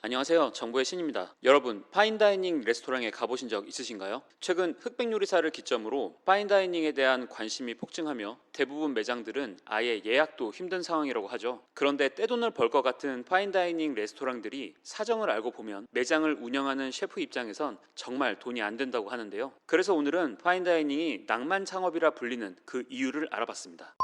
안녕하세요. 정보의 신입니다. 여러분, 파인다이닝 레스토랑에 가보신 적 있으신가요? 최근 흑백 요리사를 기점으로 파인다이닝에 대한 관심이 폭증하며 대부분 매장들은 아예 예약도 힘든 상황이라고 하죠. 그런데 떼돈을 벌 것 같은 파인다이닝 레스토랑들이 사정을 알고 보면 매장을 운영하는 셰프 입장에선 정말 돈이 안 된다고 하는데요. 그래서 오늘은 파인다이닝이 낭만 창업이라 불리는 그 이유를 알아봤습니다.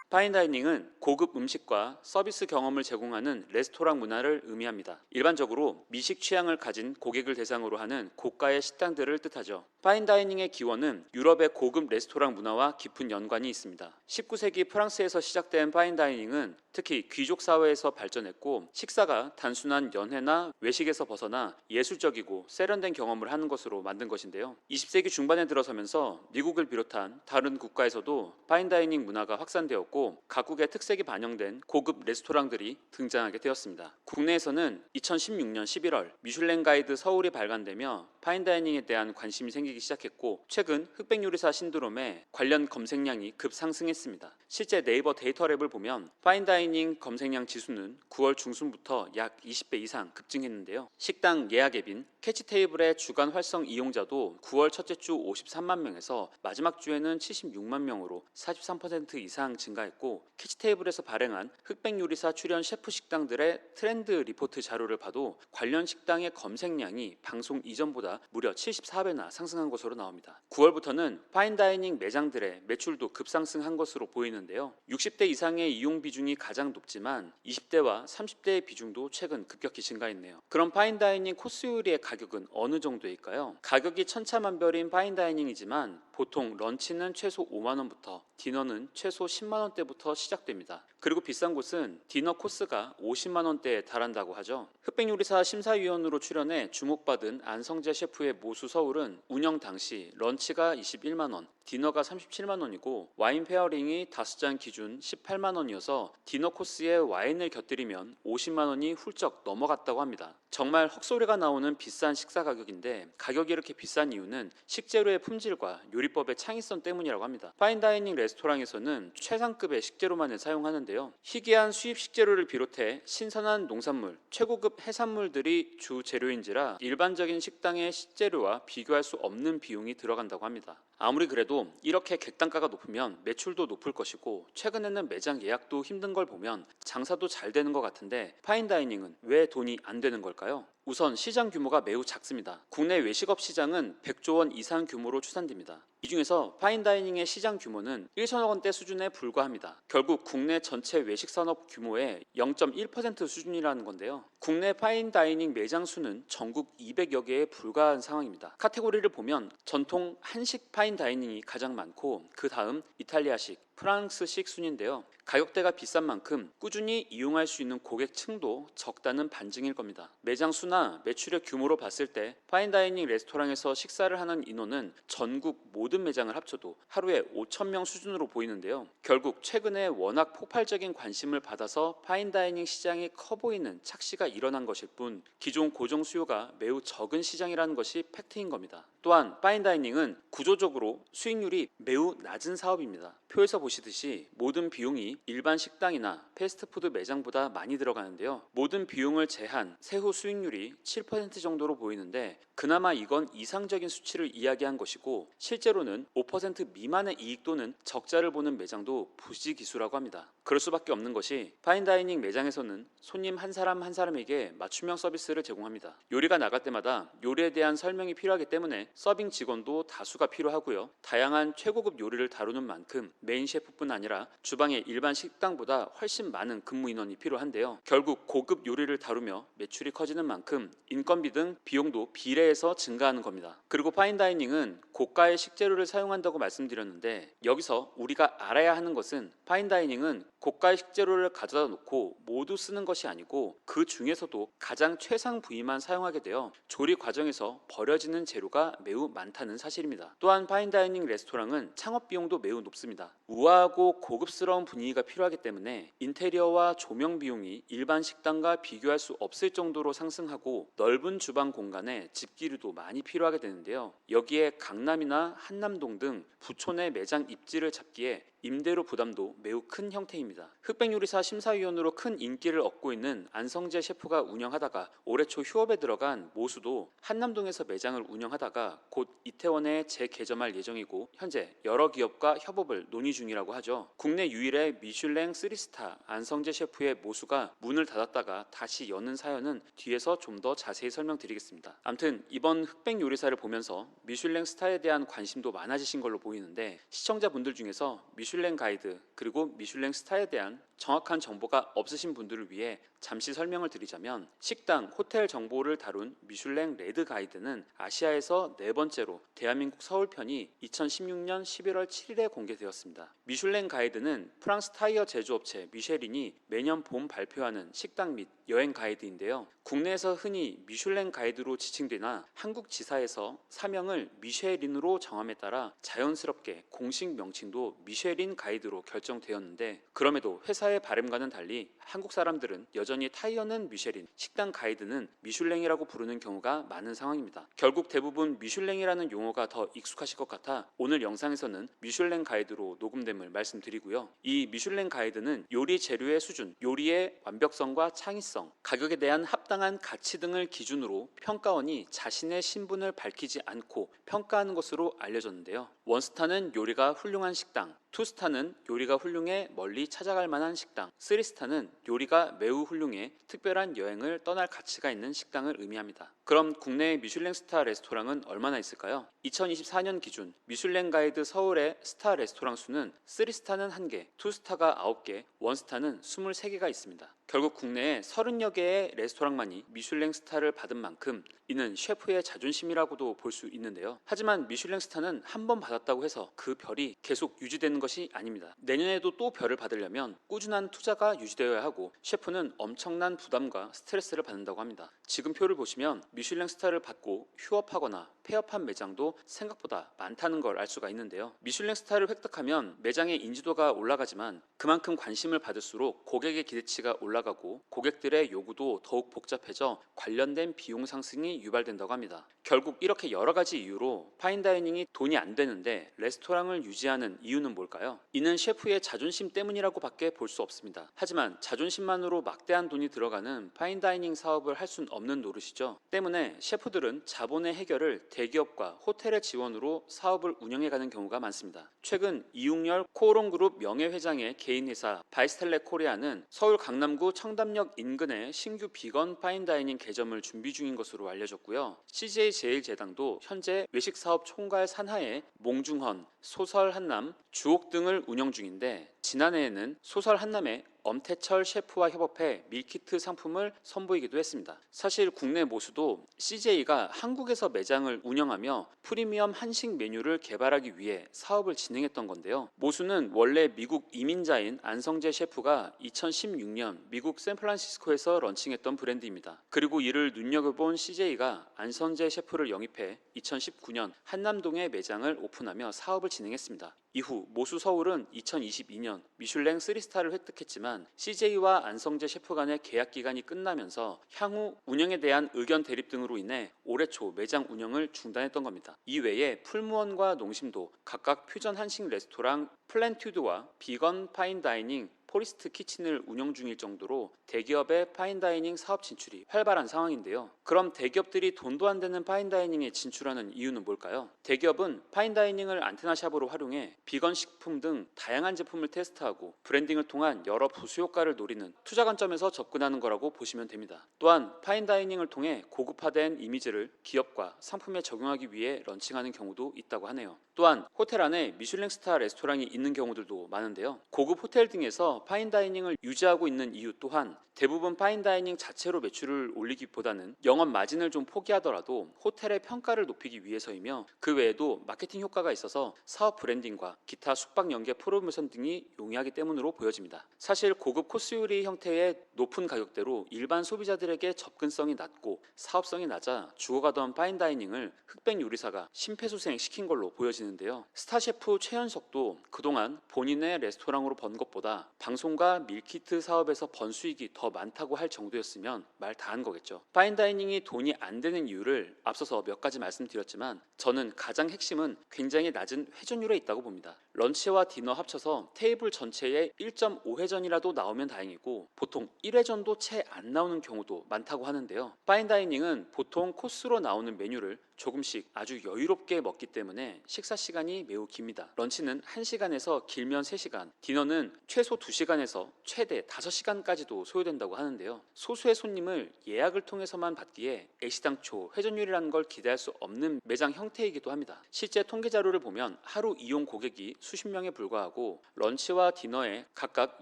파인다이닝은 고급 음식과 서비스 경험을 제공하는 레스토랑 문화를 의미합니다. 일반적으로 미식 취향을 가진 고객을 대상으로 하는 고가의 식당들을 뜻하죠. 파인다이닝의 기원은 유럽의 고급 레스토랑 문화와 깊은 연관이 있습니다. 19세기 프랑스에서 시작된 파인다이닝은 특히 귀족 사회에서 발전했고, 식사가 단순한 연회나 외식에서 벗어나 예술적이고 세련된 경험을 하는 것으로 만든 것인데요. 20세기 중반에 들어서면서 미국을 비롯한 다른 국가에서도 파인다이닝 문화가 확산되었고, 각국의 특색이 반영된 고급 레스토랑들이 등장하게 되었습니다. 국내에서는 2016년 11월 미슐랭 가이드 서울이 발간되며 파인다이닝에 대한 관심이 생기기 시작했고, 최근 흑백 요리사 신드롬에 관련 검색량이 급상승했습니다. 실제 네이버 데이터랩을 보면 파인다이닝 검색량 지수는 9월 중순부터 약 20배 이상 급증했는데요. 식당 예약 앱인 캐치테이블의 주간 활성 이용자도 9월 첫째 주 53만 명에서 마지막 주에는 76만 명으로 43% 이상 증가했고, 캐치테이블에서 발행한 흑백 요리사 출연 셰프 식당들의 트렌드 리포트 자료를 봐도 관련 식당의 검색량이 방송 이전보다 무려 74배나 상승한 것으로 나옵니다. 9월부터는 파인다이닝 매장들의 매출도 급상승한 것으로 보이는데요. 60대 이상의 이용 비중이 가장 높지만 20대와 30대의 비중도 최근 급격히 증가했네요. 그럼 파인다이닝 코스 요리의 가격은 어느 정도일까요? 가격이 천차만별인 파인다이닝이지만 보통 런치는 최소 5만 원부터 디너는 최소 10만 원대부터 시작됩니다. 그리고 비싼 곳은 디너 코스가 50만 원대에 달한다고 하죠. 흑백요리사 심사위원으로 출연해 주목받은 안성재 셰프의 모수 서울은 운영 당시 런치가 21만 원, 디너가 37만 원이고 와인 페어링이 5잔 기준 18만 원이어서 디너 코스에 와인을 곁들이면 50만 원이 훌쩍 넘어갔다고 합니다. 정말 헛소리가 나오는 비싼 식사 가격인데, 가격이 이렇게 비싼 이유는 식재료의 품질과 요리법의 창의성 때문이라고 합니다. 파인다이닝 레스토랑에서는 최상급의 식재료만을 사용하는데요. 희귀한 수입 식재료를 비롯해 신선한 농산물, 최고급 해산물들이 주 재료인지라 일반적인 식당의 식재료와 비교할 수 없는 비용이 들어간다고 합니다. 아무리 그래도 이렇게 객단가가 높으면 매출도 높을 것이고, 최근에는 매장 예약도 힘든 걸 보면 장사도 잘 되는 것 같은데 파인다이닝은 왜 돈이 안 되는 걸까요? 우선 시장 규모가 매우 작습니다. 국내 외식업 시장은 100조 원 이상 규모로 추산됩니다. 이 중에서 파인다이닝의 시장 규모는 1천억 원대 수준에 불과합니다. 결국 국내 전체 외식 산업 규모의 0.1% 수준이라는 건데요. 국내 파인다이닝 매장 수는 전국 200여 개에 불과한 상황입니다. 카테고리를 보면 전통 한식 파인다이닝이 가장 많고, 그 다음 이탈리아식, 프랑스식 순인데요. 가격대가 비싼 만큼 꾸준히 이용할 수 있는 고객층도 적다는 반증일 겁니다. 매장 수나 매출의 규모로 봤을 때 파인다이닝 레스토랑에서 식사를 하는 인원은 전국 모든 매장을 합쳐도 하루에 5천 명 수준으로 보이는데요. 결국 최근에 워낙 폭발적인 관심을 받아서 파인다이닝 시장이 커 보이는 착시가 일어난 것일 뿐, 기존 고정 수요가 매우 적은 시장이라는 것이 팩트인 겁니다. 또한 파인다이닝은 구조적으로 수익률이 매우 낮은 사업입니다. 표에서 보시듯이 모든 비용이 일반 식당이나 패스트푸드 매장보다 많이 들어가는데요. 모든 비용을 제한 세후 수익률이 7% 정도로 보이는데, 그나마 이건 이상적인 수치를 이야기한 것이고, 실제로는 5% 미만의 이익 또는 적자를 보는 매장도 부지기수라고 합니다. 그럴 수밖에 없는 것이 파인다이닝 매장에서는 손님 한 사람 한 사람에게 맞춤형 서비스를 제공합니다. 요리가 나갈 때마다 요리에 대한 설명이 필요하기 때문에 서빙 직원도 다수가 필요하고요. 다양한 최고급 요리를 다루는 만큼 메인 셰프뿐 아니라 주방의 일반 식당보다 훨씬 많은 근무 인원이 필요한데요. 결국 고급 요리를 다루며 매출이 커지는 만큼 인건비 등 비용도 비례해서 증가하는 겁니다. 그리고 파인다이닝은 고가의 식재료를 사용한다고 말씀드렸는데, 여기서 우리가 알아야 하는 것은 파인다이닝은 고가의 식재료를 가져다 놓고 모두 쓰는 것이 아니고, 그 중에서도 가장 최상 부위만 사용하게 되어 조리 과정에서 버려지는 재료가 매우 많다는 사실입니다. 또한 파인다이닝 레스토랑은 창업 비용도 매우 높습니다. 우아하고 고급스러운 분위기가 필요하기 때문에 인테리어와 조명 비용이 일반 식당과 비교할 수 없을 정도로 상승하고, 넓은 주방 공간에 집기류도 많이 필요하게 되는데요. 여기에 강남이나 한남동 등 부촌의 매장 입지를 잡기에 임대료 부담도 매우 큰 형태입니다. 흑백요리사 심사위원으로 큰 인기를 얻고 있는 안성재 셰프가 운영하다가 올해 초 휴업에 들어간 모수도 한남동에서 매장을 운영하다가 곧 이태원에 재개점할 예정이고 현재 여러 기업과 협업을 논의 중이라고 하죠. 국내 유일의 미슐랭 3스타 안성재 셰프의 모수가 문을 닫았다가 다시 여는 사연은 뒤에서 좀 더 자세히 설명드리겠습니다. 아무튼 이번 흑백 요리사를 보면서 미슐랭 스타에 대한 관심도 많아지신 걸로 보이는데 시청자분들 중에서 미슐랭 가이드 그리고 미슐랭 스타에 대한 정확한 정보가 없으신 분들을 위해 잠시 설명을 드리자면 식당, 호텔 정보를 다룬 미슐랭 레드 가이드는 아시아에서 네 번째로 대한민국 서울편이 2016년 11월 7일에 공개되었습니다. 미슐랭 가이드는 프랑스 타이어 제조업체 미쉐린이 매년 봄 발표하는 식당 및 여행 가이드인데요. 국내에서 흔히 미슐랭 가이드로 지칭되나 한국 지사에서 사명을 미쉐린으로 정함에 따라 자연스럽게 공식 명칭도 미쉐린 가이드로 결정되었는데 그럼에도 회사의 발음과는 달리 한국 사람들은 여전히 타이어는 미쉐린, 식당 가이드는 미슐랭이라고 부르는 경우가 많은 상황입니다. 결국 대부분 미슐랭이라는 용어가 더 익숙하실 것 같아 오늘 영상에서는 미슐랭 가이드로 녹음됨을 말씀드리고요. 이 미슐랭 가이드는 요리 재료의 수준, 요리의 완벽성과 창의성, 가격에 대한 합당한 가치 등을 기준으로 평가원이 자신의 신분을 밝히지 않고 평가하는 것으로 알려졌는데요. 원스타는 요리가 훌륭한 식당, 투스타는 요리가 훌륭해 멀리 찾아갈 만한 식당, 쓰리스타는 요리가 매우 훌륭해 특별한 여행을 떠날 가치가 있는 식당을 의미합니다. 그럼 국내의 미슐랭 스타 레스토랑은 얼마나 있을까요? 2024년 기준 미슐랭 가이드 서울의 스타 레스토랑 수는 3스타는 1개, 2스타가 9개, 1스타는 23개가 있습니다. 결국 국내에 30여 개의 레스토랑만이 미슐랭 스타를 받은 만큼 이는 셰프의 자존심이라고도 볼 수 있는데요. 하지만 미슐랭 스타는 한 번 받았다고 해서 그 별이 계속 유지되는 것이 아닙니다. 내년에도 또 별을 받으려면 꾸준한 투자가 유지되어야 하고 셰프는 엄청난 부담과 스트레스를 받는다고 합니다. 지금 표를 보시면 미슐랭 스타를 받고 휴업하거나 폐업한 매장도 생각보다 많다는 걸 알 수가 있는데요. 미슐랭 스타를 획득하면 매장의 인지도가 올라가지만 그만큼 관심을 받을수록 고객의 기대치가 올라가고 고객들의 요구도 더욱 복잡해져 관련된 비용 상승이 유발된다고 합니다. 결국 이렇게 여러 가지 이유로 파인다이닝이 돈이 안 되는데 레스토랑을 유지하는 이유는 뭘까요? 이는 셰프의 자존심 때문이라고 밖에 볼 수 없습니다. 하지만 자존심만으로 막대한 돈이 들어가는 파인다이닝 사업을 할 수는 없는 노릇이죠. 때문에 셰프들은 자본의 해결을 대기업과 호텔의 지원으로 사업을 운영해가는 경우가 많습니다. 최근 이웅열 코오롱그룹 명예회장의 개인회사 바이스텔레 코리아는 서울 강남구 청담역 인근에 신규 비건 파인다이닝 개점을 준비 중인 것으로 알려졌고요. CJ 제일제당도 현재 외식사업 총괄 산하에 몽중헌, 소설 한남, 주옥 등을 운영 중인데 지난해에는 소설 한남의 엄태철 셰프와 협업해 밀키트 상품을 선보이기도 했습니다. 사실 국내 모수도 CJ가 한국에서 매장을 운영하며 프리미엄 한식 메뉴를 개발하기 위해 사업을 진행했던 건데요. 모수는 원래 미국 이민자인 안성재 셰프가 2016년 미국 샌프란시스코에서 런칭했던 브랜드입니다. 그리고 이를 눈여겨본 CJ가 안성재 셰프를 영입해 2019년 한남동에 매장을 오픈하며 사업을 진행했습니다. 이후 모수 서울은 2022년 미슐랭 3스타를 획득했지만 CJ와 안성재 셰프 간의 계약 기간이 끝나면서 향후 운영에 대한 의견 대립 등으로 인해 올해 초 매장 운영을 중단했던 겁니다. 이외에 풀무원과 농심도 각각 퓨전 한식 레스토랑 플랜튜드와 비건 파인다이닝 포리스트 키친을 운영 중일 정도로 대기업의 파인다이닝 사업 진출이 활발한 상황인데요. 그럼 대기업들이 돈도 안 되는 파인다이닝에 진출하는 이유는 뭘까요? 대기업은 파인다이닝을 안테나샵으로 활용해 비건 식품 등 다양한 제품을 테스트하고 브랜딩을 통한 여러 부수 효과를 노리는 투자 관점에서 접근하는 거라고 보시면 됩니다. 또한 파인다이닝을 통해 고급화된 이미지를 기업과 상품에 적용하기 위해 런칭하는 경우도 있다고 하네요. 또한 호텔 안에 미슐랭 스타 레스토랑이 있는 경우들도 많은데요. 고급 호텔 등에서 파인다이닝을 유지하고 있는 이유 또한 대부분 파인다이닝 자체로 매출을 올리기보다는 영업 마진을 좀 포기하더라도 호텔의 평가를 높이기 위해서이며 그 외에도 마케팅 효과가 있어서 사업 브랜딩과 기타 숙박 연계 프로모션 등이 용이하기 때문으로 보여집니다. 사실 고급 코스 요리 형태의 높은 가격대로 일반 소비자들에게 접근성이 낮고 사업성이 낮아 죽어가던 파인다이닝을 흑백 요리사가 심폐소생시킨 걸로 보여지는데요. 스타 셰프 최현석도 그동안 본인의 레스토랑으로 번 것보다 방송과 밀키트 사업에서 번 수익이 더 많다고 할 정도였으면 말 다 한 거겠죠. 파인다이닝이 돈이 안 되는 이유를 앞서서 몇 가지 말씀드렸지만 저는 가장 핵심은 굉장히 낮은 회전율에 있다고 봅니다. 런치와 디너 합쳐서 테이블 전체에 1.5회전이라도 나오면 다행이고 보통 1회전도 채 안 나오는 경우도 많다고 하는데요. 파인다이닝은 보통 코스로 나오는 메뉴를 조금씩 아주 여유롭게 먹기 때문에 식사 시간이 매우 깁니다. 런치는 1시간에서 길면 3시간, 디너는 최소 2시간에서 최대 5시간까지도 소요된다고 하는데요. 소수의 손님을 예약을 통해서만 받기에 애시당초 회전율이라는 걸 기대할 수 없는 매장 형태이기도 합니다. 실제 통계 자료를 보면 하루 이용 고객이 수십 명에 불과하고 런치와 디너에 각각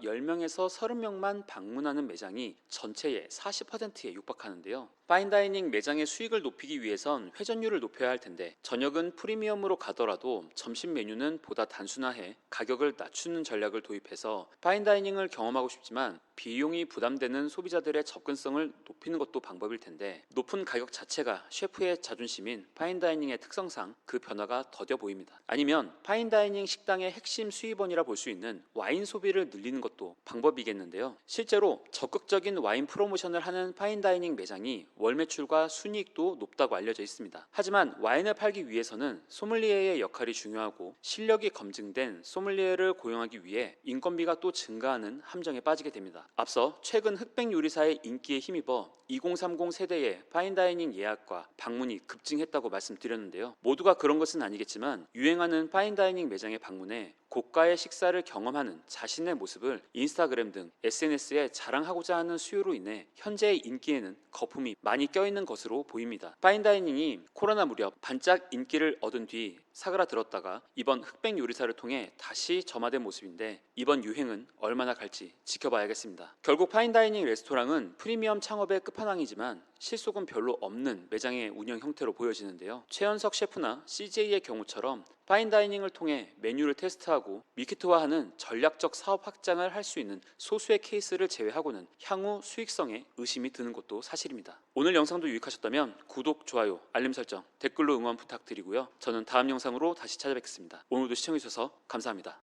10명에서 30명만 방문하는 매장이 전체의 40%에 육박하는데요. 파인다이닝 매장의 수익을 높이기 위해선 회전율을 높여야 할 텐데 저녁은 프리미엄으로 가더라도 점심 메뉴는 보다 단순화해 가격을 낮추는 전략을 도입해서 파인다이닝을 경험하고 싶지만 비용이 부담되는 소비자들의 접근성을 높이는 것도 방법일 텐데 높은 가격 자체가 셰프의 자존심인 파인다이닝의 특성상 그 변화가 더뎌 보입니다. 아니면 파인다이닝 식당의 핵심 수입원이라 볼 수 있는 와인 소비를 늘리는 것도 방법이겠는데요. 실제로 적극적인 와인 프로모션을 하는 파인다이닝 매장이 월 매출과 순이익도 높다고 알려져 있습니다. 하지만 와인을 팔기 위해서는 소믈리에의 역할이 중요하고 실력이 검증된 소믈리에를 고용하기 위해 인건비가 또 증가하는 함정에 빠지게 됩니다. 앞서 최근 흑백 요리사의 인기에 힘입어 2030 세대의 파인다이닝 예약과 방문이 급증했다고 말씀드렸는데요. 모두가 그런 것은 아니겠지만 유행하는 파인다이닝 매장에 방문해 고가의 식사를 경험하는 자신의 모습을 인스타그램 등 SNS에 자랑하고자 하는 수요로 인해 현재의 인기에는 거품이 많이 껴있는 것으로 보입니다. 파인다이닝이 코로나 무렵 반짝 인기를 얻은 뒤 사그라들었다가 이번 흑백 요리사를 통해 다시 점화된 모습인데 이번 유행은 얼마나 갈지 지켜봐야겠습니다. 결국 파인다이닝 레스토랑은 프리미엄 창업의 끝판왕이지만 실속은 별로 없는 매장의 운영 형태로 보여지는데요. 최현석 셰프나 CJ의 경우처럼 파인다이닝을 통해 메뉴를 테스트하고 밀키트화하는 전략적 사업 확장을 할 수 있는 소수의 케이스를 제외하고는 향후 수익성에 의심이 드는 것도 사실입니다. 오늘 영상도 유익하셨다면 구독, 좋아요, 알림 설정, 댓글로 응원 부탁드리고요. 저는 다음 영상으로 다시 찾아뵙겠습니다. 오늘도 시청해주셔서 감사합니다.